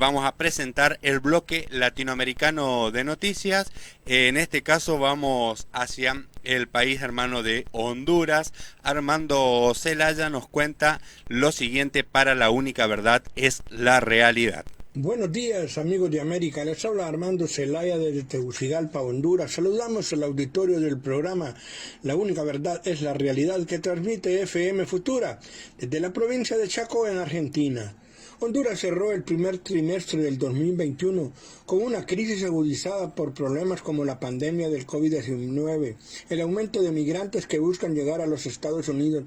Vamos a presentar el bloque latinoamericano de noticias. En este caso vamos hacia el país hermano de Honduras. Armando Celaya nos cuenta lo siguiente para La Única Verdad es la Realidad. Buenos días, amigos de América. Les habla Armando Celaya desde Tegucigalpa, Honduras. Saludamos al auditorio del programa La Única Verdad es la Realidad, que transmite FM Futura desde la provincia de Chaco, en Argentina. Honduras cerró el primer trimestre del 2021 con una crisis agudizada por problemas como la pandemia del COVID-19, el aumento de migrantes que buscan llegar a los Estados Unidos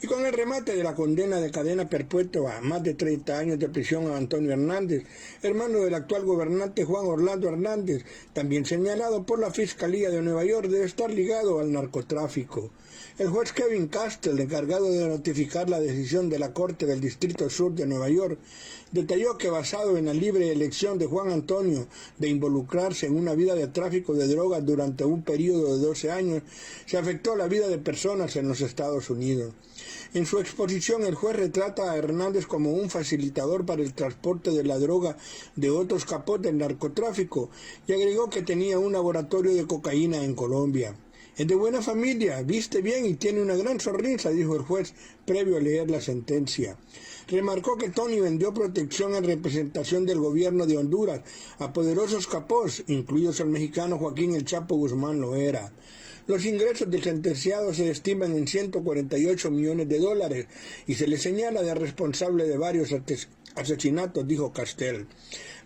y con el remate de la condena de cadena perpetua a más de 30 años de prisión a Antonio Hernández, hermano del actual gobernante Juan Orlando Hernández, también señalado por la Fiscalía de Nueva York de estar ligado al narcotráfico. El juez Kevin Castell, encargado de notificar la decisión de la Corte del Distrito Sur de Nueva York, detalló que basado en la libre elección de Juan Antonio de involucrarse en una vida de tráfico de drogas durante un periodo de 12 años, se afectó la vida de personas en los Estados Unidos. En su exposición, el juez retrata a Hernández como un facilitador para el transporte de la droga de otros capos del narcotráfico y agregó que tenía un laboratorio de cocaína en Colombia. Es de buena familia, viste bien y tiene una gran sonrisa, dijo el juez previo a leer la sentencia. Remarcó que Tony vendió protección en representación del gobierno de Honduras a poderosos capos, incluidos el mexicano Joaquín El Chapo Guzmán Loera. Los ingresos del sentenciado se estiman en 148 millones de dólares y se le señala de responsable de varios asesinatos, dijo Castell.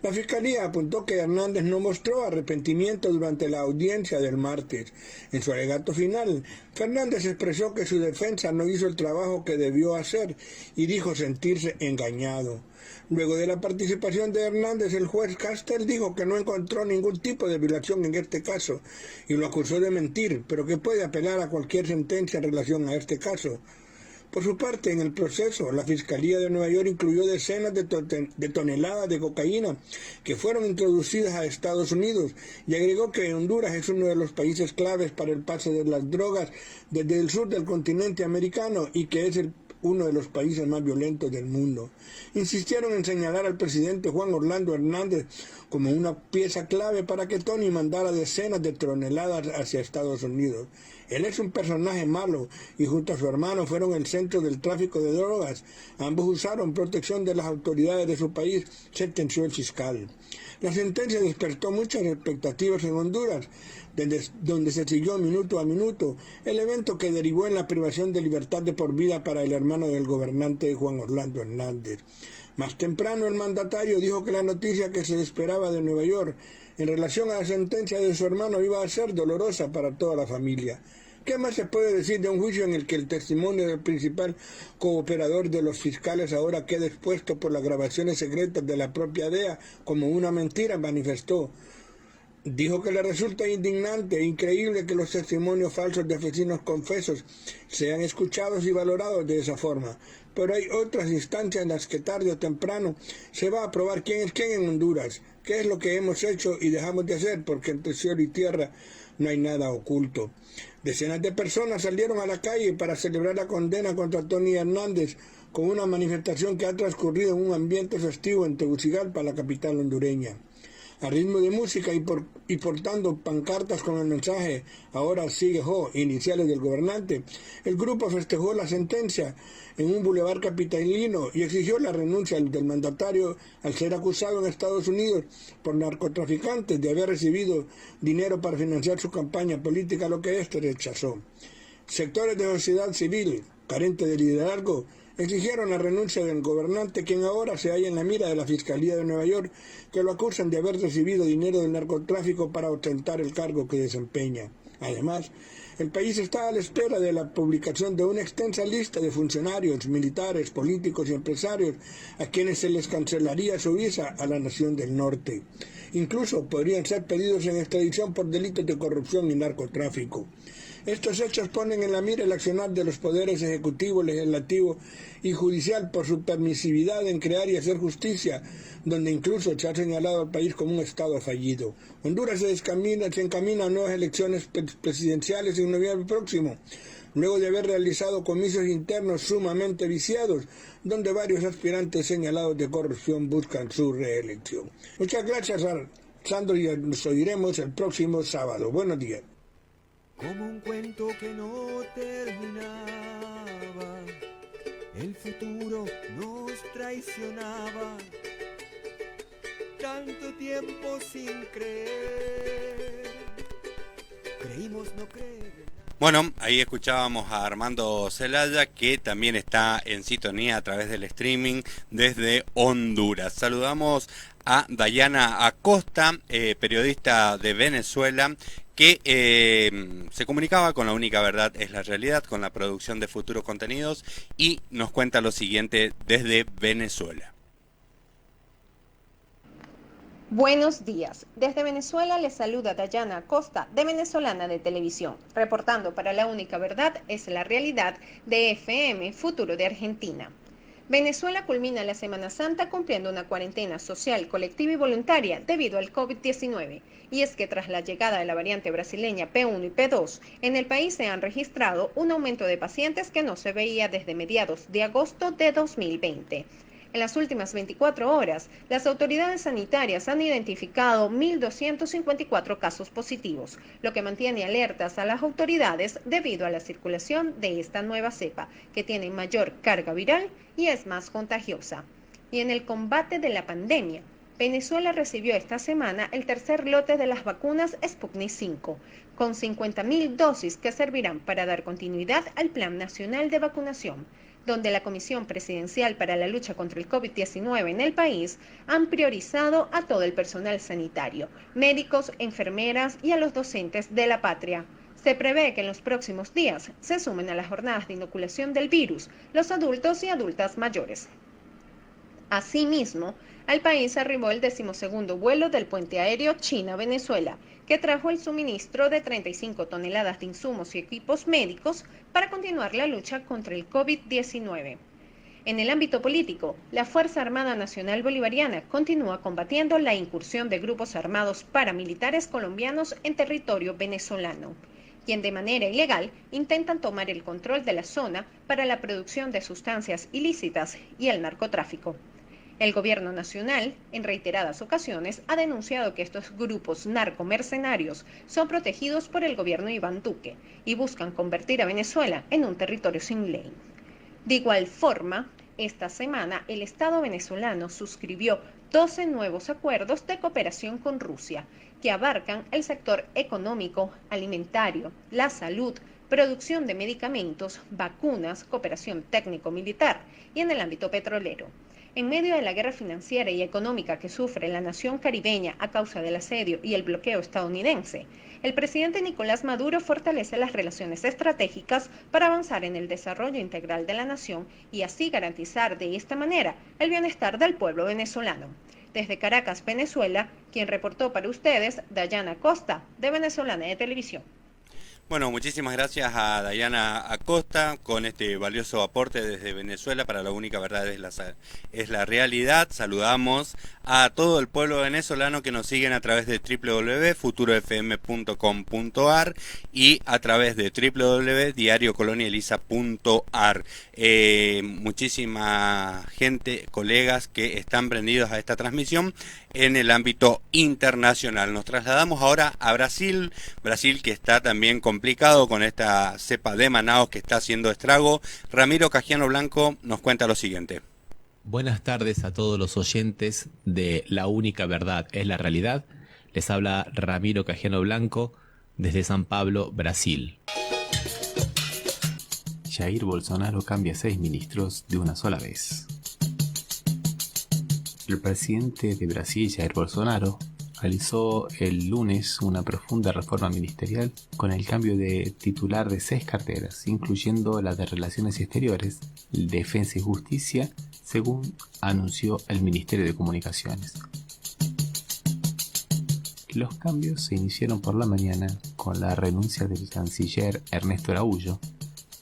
La Fiscalía apuntó que Hernández no mostró arrepentimiento durante la audiencia del martes. En su alegato final, Fernández expresó que su defensa no hizo el trabajo que debió hacer y dijo sentirse engañado. Luego de la participación de Hernández, el juez Castell dijo que no encontró ningún tipo de violación en este caso y lo acusó de mentir, pero que puede apelar a cualquier sentencia en relación a este caso. Por su parte, en el proceso, la Fiscalía de Nueva York incluyó decenas de toneladas de cocaína que fueron introducidas a Estados Unidos y agregó que Honduras es uno de los países claves para el pase de las drogas desde el sur del continente americano y que es uno de los países más violentos del mundo. Insistieron en señalar al presidente Juan Orlando Hernández como una pieza clave para que Tony mandara decenas de toneladas hacia Estados Unidos. Él es un personaje malo y junto a su hermano fueron el centro del tráfico de drogas. Ambos usaron protección de las autoridades de su país, sentenció el fiscal. La sentencia despertó muchas expectativas en Honduras, donde se siguió minuto a minuto el evento que derivó en la privación de libertad de por vida para el hermano del gobernante Juan Orlando Hernández. Más temprano el mandatario dijo que la noticia que se esperaba de Nueva York en relación a la sentencia de su hermano iba a ser dolorosa para toda la familia. ¿Qué más se puede decir de un juicio en el que el testimonio del principal cooperador de los fiscales ahora queda expuesto por las grabaciones secretas de la propia DEA como una mentira? Manifestó. Dijo que le resulta indignante e increíble que los testimonios falsos de vecinos confesos sean escuchados y valorados de esa forma. Pero hay otras instancias en las que tarde o temprano se va a probar quién es quién en Honduras, qué es lo que hemos hecho y dejamos de hacer, porque entre cielo y tierra no hay nada oculto. Decenas de personas salieron a la calle para celebrar la condena contra Tony Hernández con una manifestación que ha transcurrido en un ambiente festivo en Tegucigalpa, la capital hondureña. A ritmo de música y portando pancartas con el mensaje "Ahora sigue Jo", iniciales del gobernante, el grupo festejó la sentencia en un bulevar capitalino y exigió la renuncia del mandatario al ser acusado en Estados Unidos por narcotraficantes de haber recibido dinero para financiar su campaña política, lo que éste rechazó. Sectores de la sociedad civil, carentes de liderazgo, exigieron la renuncia del gobernante, quien ahora se halla en la mira de la Fiscalía de Nueva York, que lo acusan de haber recibido dinero del narcotráfico para ostentar el cargo que desempeña. Además, el país está a la espera de la publicación de una extensa lista de funcionarios, militares, políticos y empresarios a quienes se les cancelaría su visa a la nación del norte. Incluso podrían ser pedidos en extradición por delitos de corrupción y narcotráfico. Estos hechos ponen en la mira el accionar de los poderes ejecutivo, legislativo y judicial por su permisividad en crear y hacer justicia, donde incluso se ha señalado al país como un Estado fallido. Honduras se encamina a nuevas elecciones presidenciales en noviembre próximo. luego de haber realizado comicios internos sumamente viciados, donde varios aspirantes señalados de corrupción buscan su reelección. Muchas gracias, Sandro, y nos oiremos el próximo sábado. Buenos días. Como un cuento que no terminaba, el futuro nos traicionaba. Tanto tiempo sin creer, creímos no creer. Bueno, ahí escuchábamos a Armando Celaya, que también está en sintonía a través del streaming desde Honduras. Saludamos a Dayana Acosta, periodista de Venezuela, que se comunicaba con La Única Verdad es la Realidad, con la producción de Futuros Contenidos, y nos cuenta lo siguiente desde Venezuela. Buenos días. Desde Venezuela les saluda Dayana Acosta, de Venezolana de Televisión, reportando para La Única Verdad es la Realidad de FM Futuro de Argentina. Venezuela culmina la Semana Santa cumpliendo una cuarentena social, colectiva y voluntaria debido al COVID-19. Y es que tras la llegada de la variante brasileña P1 y P2, en el país se han registrado un aumento de pacientes que no se veía desde mediados de agosto de 2020. En las últimas 24 horas, las autoridades sanitarias han identificado 1.254 casos positivos, lo que mantiene alertas a las autoridades debido a la circulación de esta nueva cepa, que tiene mayor carga viral y es más contagiosa. Y en el combate de la pandemia, Venezuela recibió esta semana el tercer lote de las vacunas Sputnik V, con 50.000 dosis que servirán para dar continuidad al Plan Nacional de Vacunación, donde la Comisión Presidencial para la Lucha contra el COVID-19 en el país han priorizado a todo el personal sanitario, médicos, enfermeras y a los docentes de la patria. Se prevé que en los próximos días se sumen a las jornadas de inoculación del virus los adultos y adultas mayores. Asimismo, al país arribó el 12º vuelo del puente aéreo China-Venezuela, que trajo el suministro de 35 toneladas de insumos y equipos médicos para continuar la lucha contra el COVID-19. En el ámbito político, la Fuerza Armada Nacional Bolivariana continúa combatiendo la incursión de grupos armados paramilitares colombianos en territorio venezolano, quien de manera ilegal intentan tomar el control de la zona para la producción de sustancias ilícitas y el narcotráfico. El gobierno nacional, en reiteradas ocasiones, ha denunciado que estos grupos narcomercenarios son protegidos por el gobierno de Iván Duque y buscan convertir a Venezuela en un territorio sin ley. De igual forma, esta semana el Estado venezolano suscribió 12 nuevos acuerdos de cooperación con Rusia, que abarcan el sector económico, alimentario, la salud, producción de medicamentos, vacunas, cooperación técnico-militar y en el ámbito petrolero. En medio de la guerra financiera y económica que sufre la nación caribeña a causa del asedio y el bloqueo estadounidense, el presidente Nicolás Maduro fortalece las relaciones estratégicas para avanzar en el desarrollo integral de la nación y así garantizar de esta manera el bienestar del pueblo venezolano. Desde Caracas, Venezuela, quien reportó para ustedes, Dayana Acosta, de Venezolana de Televisión. Bueno, muchísimas gracias a Dayana Acosta con este valioso aporte desde Venezuela para La Única Verdad es la Realidad. Saludamos a todo el pueblo venezolano que nos siguen a través de www.futurofm.com.ar y a través de www.diariocolonializa.ar. Muchísima gente, colegas que están prendidos a esta transmisión en el ámbito internacional. Nos trasladamos ahora a Brasil que está también complicado con esta cepa de Manaos que está haciendo estrago. Ramiro Cajiano Blanco nos cuenta lo siguiente. Buenas tardes a todos los oyentes de La Única Verdad es la Realidad. Les habla Ramiro Cajiano Blanco desde San Pablo, Brasil. Jair Bolsonaro cambia 6 ministros de una sola vez. El presidente de Brasil, Jair Bolsonaro, realizó el lunes una profunda reforma ministerial con el cambio de titular de 6 carteras, incluyendo la de Relaciones Exteriores, Defensa y Justicia, según anunció el Ministerio de Comunicaciones. Los cambios se iniciaron por la mañana con la renuncia del canciller Ernesto Araújo,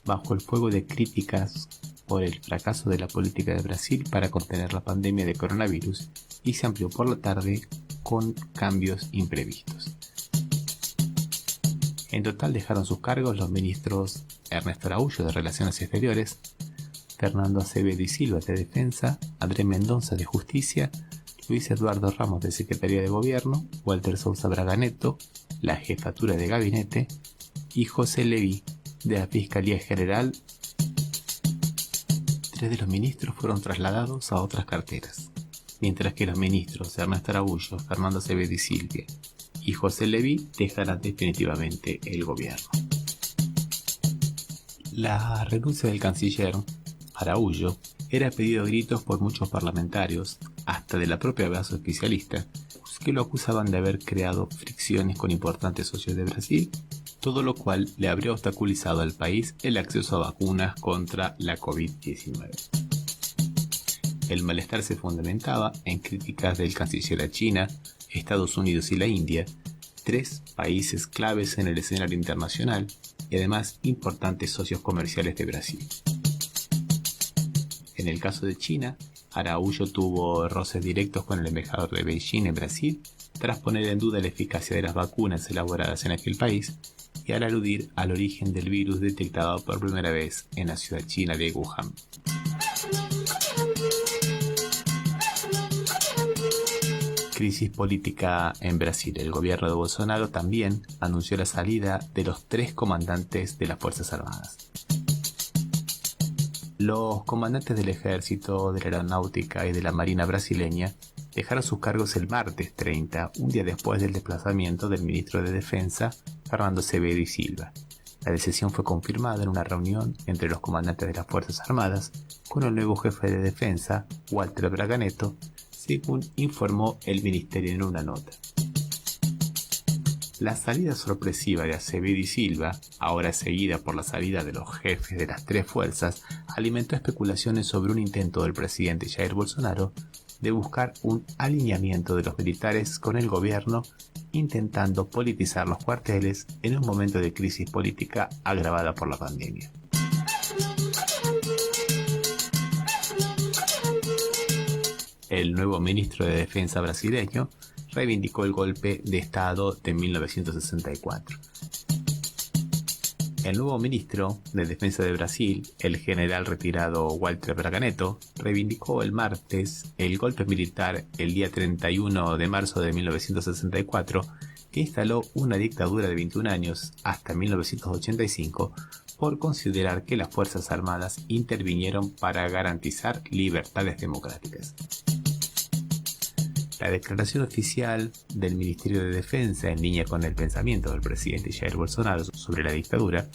bajo el fuego de críticas por el fracaso de la política de Brasil para contener la pandemia de coronavirus, y se amplió por la tarde con cambios imprevistos. En total dejaron sus cargos los ministros Ernesto Araújo de Relaciones Exteriores, Fernando Acevedo y Silva de Defensa, Andrés Mendoza de Justicia, Luis Eduardo Ramos de Secretaría de Gobierno, Walter Sousa Braganeto, la Jefatura de Gabinete y José Leví de la Fiscalía General. 3 de los ministros fueron trasladados a otras carteras, mientras que los ministros Ernesto Araújo, Fernando Acevedo y Silva y José Leví dejarán definitivamente el gobierno. La renuncia del canciller Araújo era pedido a gritos por muchos parlamentarios, hasta de la propia base oficialista, que lo acusaban de haber creado fricciones con importantes socios de Brasil, todo lo cual le habría obstaculizado al país el acceso a vacunas contra la COVID-19. El malestar se fundamentaba en críticas del canciller a China, Estados Unidos y la India, 3 países claves en el escenario internacional y además importantes socios comerciales de Brasil. En el caso de China, Araújo tuvo roces directos con el embajador de Beijing en Brasil tras poner en duda la eficacia de las vacunas elaboradas en aquel país y al aludir al origen del virus detectado por primera vez en la ciudad china de Wuhan. Crisis política en Brasil. El gobierno de Bolsonaro también anunció la salida de los 3 comandantes de las Fuerzas Armadas. Los comandantes del Ejército, de la Aeronáutica y de la Marina brasileña dejaron sus cargos el martes 30, un día después del desplazamiento del ministro de Defensa, Fernando Acevedo y Silva. La decisión fue confirmada en una reunión entre los comandantes de las Fuerzas Armadas con el nuevo jefe de defensa, Walter Braganeto, según informó el ministerio en una nota. La salida sorpresiva de Acevedo y Silva, ahora seguida por la salida de los jefes de las 3 fuerzas, alimentó especulaciones sobre un intento del presidente Jair Bolsonaro de buscar un alineamiento de los militares con el gobierno, intentando politizar los cuarteles en un momento de crisis política agravada por la pandemia. El nuevo ministro de Defensa brasileño reivindicó el golpe de Estado de 1964. El nuevo ministro de Defensa de Brasil, el general retirado Walter Braganeto, reivindicó el martes el golpe militar el día 31 de marzo de 1964, que instaló una dictadura de 21 años hasta 1985, por considerar que las Fuerzas Armadas intervinieron para garantizar libertades democráticas. La declaración oficial del Ministerio de Defensa, en línea con el pensamiento del presidente Jair Bolsonaro sobre la dictadura,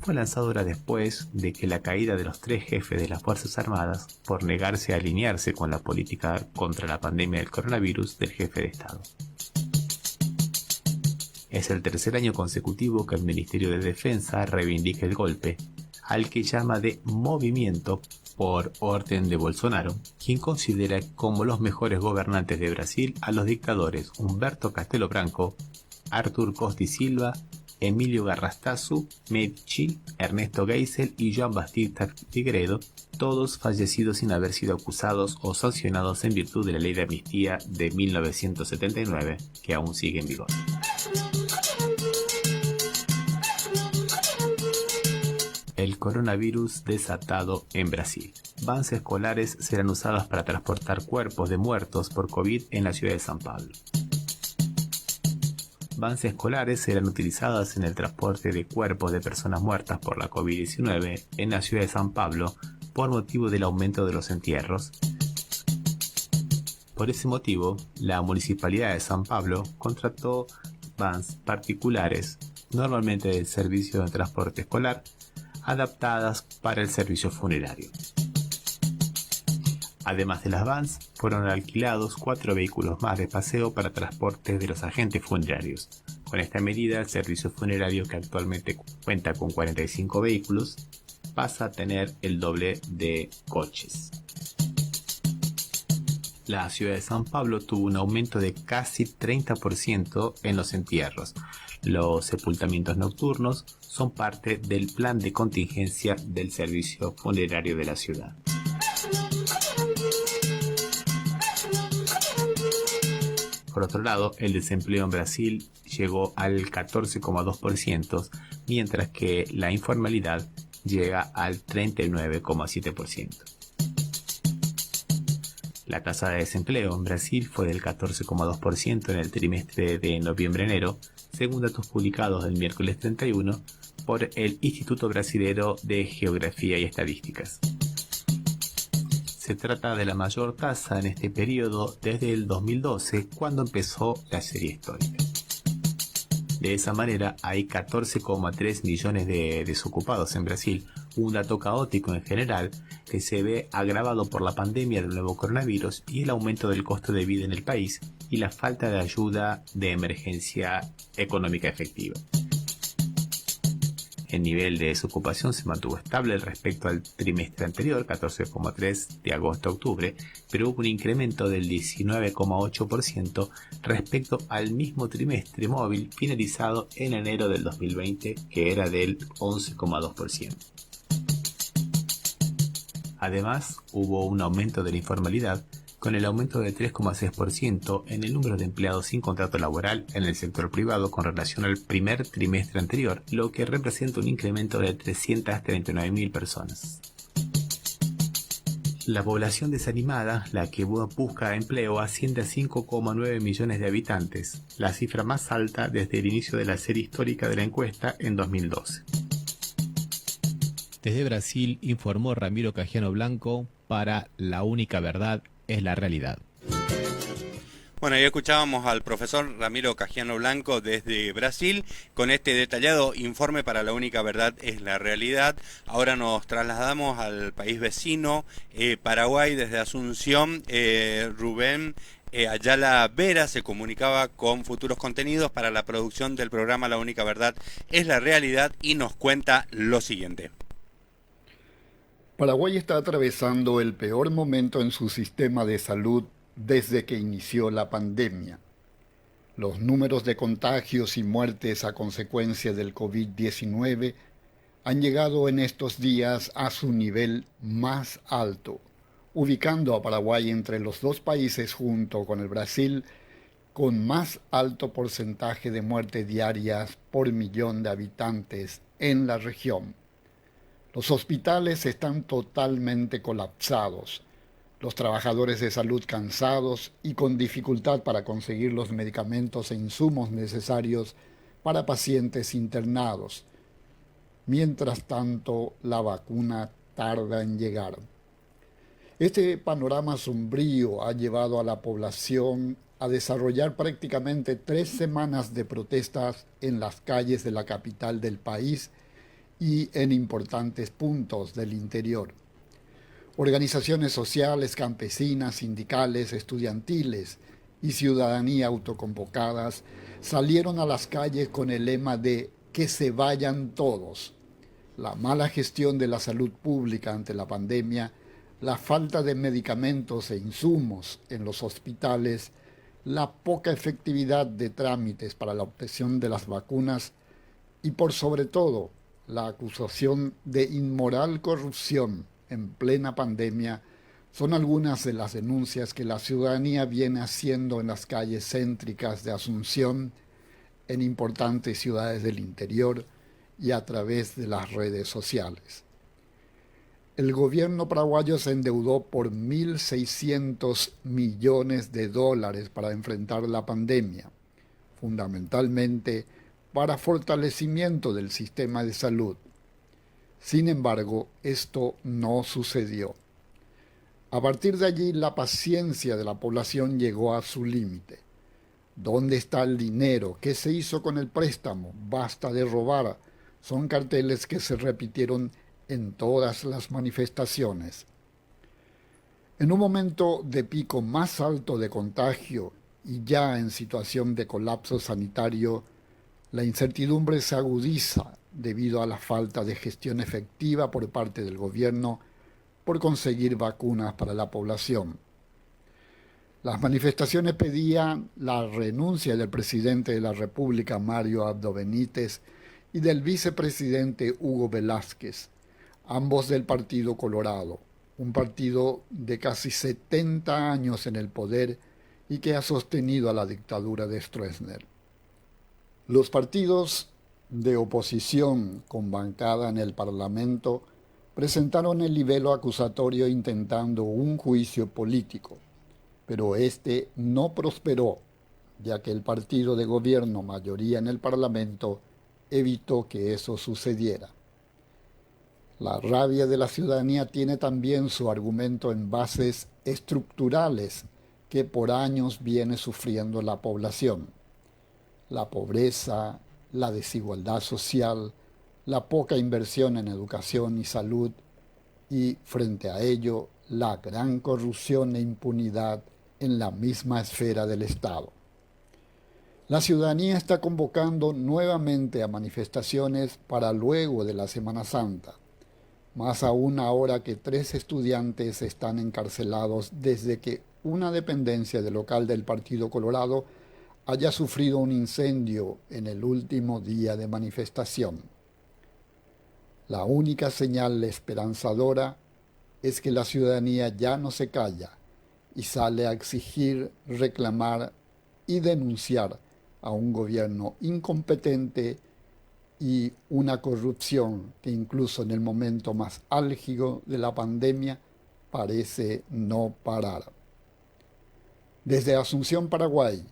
fue lanzada horas después de que la caída de los 3 jefes de las Fuerzas Armadas por negarse a alinearse con la política contra la pandemia del coronavirus del jefe de Estado. Es el tercer año consecutivo que el Ministerio de Defensa reivindica el golpe, al que llama de movimiento por orden de Bolsonaro, quien considera como los mejores gobernantes de Brasil a los dictadores Humberto Castelo Branco, Arthur Costa y Silva, Emílio Garrastazu, Medici, Ernesto Geisel y João Batista Figueiredo, todos fallecidos sin haber sido acusados o sancionados en virtud de la Ley de Amnistía de 1979, que aún sigue en vigor. El coronavirus desatado en Brasil. Vans escolares serán usadas para transportar cuerpos de muertos por COVID en la ciudad de São Paulo. Vans escolares serán utilizadas en el transporte de cuerpos de personas muertas por la COVID-19 en la ciudad de São Paulo por motivo del aumento de los entierros. Por ese motivo, la Municipalidad de São Paulo contrató vans particulares, normalmente del servicio de transporte escolar, adaptadas para el servicio funerario. Además de las vans, fueron alquilados 4 vehículos más de paseo para transporte de los agentes funerarios. Con esta medida, el servicio funerario, que actualmente cuenta con 45 vehículos, pasa a tener el doble de coches. La ciudad de São Paulo tuvo un aumento de casi 30% en los entierros. Los sepultamientos nocturnos son parte del plan de contingencia del servicio funerario de la ciudad. Por otro lado, el desempleo en Brasil llegó al 14,2%, mientras que la informalidad llega al 39,7%. La tasa de desempleo en Brasil fue del 14,2% en el trimestre de noviembre-enero, según datos publicados el miércoles 31 por el Instituto Brasilero de Geografía y Estadísticas. Se trata de la mayor tasa en este periodo desde el 2012, cuando empezó la serie histórica. De esa manera, hay 14,3 millones de desocupados en Brasil, un dato caótico en general que se ve agravado por la pandemia del nuevo coronavirus y el aumento del costo de vida en el país y la falta de ayuda de emergencia económica efectiva. El nivel de desocupación se mantuvo estable respecto al trimestre anterior, 14,3 de agosto a octubre, pero hubo un incremento del 19,8% respecto al mismo trimestre móvil finalizado en enero del 2020, que era del 11,2%. Además, hubo un aumento de la informalidad, con el aumento de 3,6% en el número de empleados sin contrato laboral en el sector privado con relación al primer trimestre anterior, lo que representa un incremento de 339.000 personas. La población desanimada, la que busca empleo, asciende a 5,9 millones de habitantes, la cifra más alta desde el inicio de la serie histórica de la encuesta en 2012. Desde Brasil informó Ramiro Cajiano Blanco para La Única Verdad es la Realidad. Bueno, ahí escuchábamos al profesor Ramiro Cajiano Blanco desde Brasil con este detallado informe para La Única Verdad es la Realidad. Ahora nos trasladamos al país vecino, Paraguay, desde Asunción. Rubén Ayala Vera se comunicaba con Futuros Contenidos para la producción del programa La Única Verdad es la Realidad y nos cuenta lo siguiente. Paraguay está atravesando el peor momento en su sistema de salud desde que inició la pandemia. Los números de contagios y muertes a consecuencia del COVID-19 han llegado en estos días a su nivel más alto, ubicando a Paraguay entre los dos países junto con el Brasil con más alto porcentaje de muertes diarias por millón de habitantes en la región. Los hospitales están totalmente colapsados, los trabajadores de salud cansados y con dificultad para conseguir los medicamentos e insumos necesarios para pacientes internados. Mientras tanto, la vacuna tarda en llegar. Este panorama sombrío ha llevado a la población a desarrollar prácticamente 3 semanas de protestas en las calles de la capital del país y en importantes puntos del interior. Organizaciones sociales, campesinas, sindicales, estudiantiles y ciudadanía autoconvocadas salieron a las calles con el lema de "que se vayan todos". La mala gestión de la salud pública ante la pandemia, la falta de medicamentos e insumos en los hospitales, la poca efectividad de trámites para la obtención de las vacunas y por sobre todo la acusación de inmoral corrupción en plena pandemia son algunas de las denuncias que la ciudadanía viene haciendo en las calles céntricas de Asunción, en importantes ciudades del interior y a través de las redes sociales. El gobierno paraguayo se endeudó por 1.600 millones de dólares para enfrentar la pandemia, fundamentalmente para fortalecimiento del sistema de salud. Sin embargo, esto no sucedió. A partir de allí, la paciencia de la población llegó a su límite. ¿Dónde está el dinero? ¿Qué se hizo con el préstamo? Basta de robar. Son carteles que se repitieron en todas las manifestaciones. En un momento de pico más alto de contagio y ya en situación de colapso sanitario, la incertidumbre se agudiza debido a la falta de gestión efectiva por parte del gobierno por conseguir vacunas para la población. Las manifestaciones pedían la renuncia del presidente de la República, Mario Abdo Benítez, y del vicepresidente Hugo Velázquez, ambos del Partido Colorado, un partido de casi 70 años en el poder y que ha sostenido a la dictadura de Stroessner. Los partidos de oposición con bancada en el Parlamento presentaron el libelo acusatorio intentando un juicio político, pero este no prosperó, ya que el partido de gobierno mayoría en el Parlamento evitó que eso sucediera. La rabia de la ciudadanía tiene también su argumento en bases estructurales que por años viene sufriendo la población. La pobreza, la desigualdad social, la poca inversión en educación y salud y, frente a ello, la gran corrupción e impunidad en la misma esfera del Estado. La ciudadanía está convocando nuevamente a manifestaciones para luego de la Semana Santa, más aún ahora que 3 estudiantes están encarcelados desde que una dependencia del local del Partido Colorado haya sufrido un incendio en el último día de manifestación. La única señal esperanzadora es que la ciudadanía ya no se calla y sale a exigir, reclamar y denunciar a un gobierno incompetente y una corrupción que incluso en el momento más álgido de la pandemia parece no parar. Desde Asunción, Paraguay,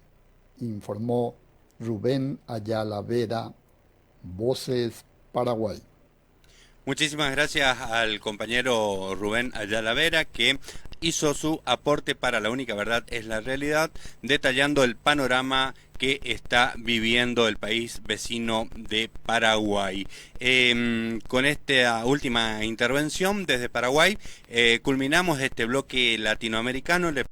informó Rubén Ayala Vera, Voces Paraguay. Muchísimas gracias al compañero Rubén Ayala Vera, que hizo su aporte para La Única Verdad es la Realidad, detallando el panorama que está viviendo el país vecino de Paraguay. Con esta última intervención desde Paraguay, culminamos este bloque latinoamericano.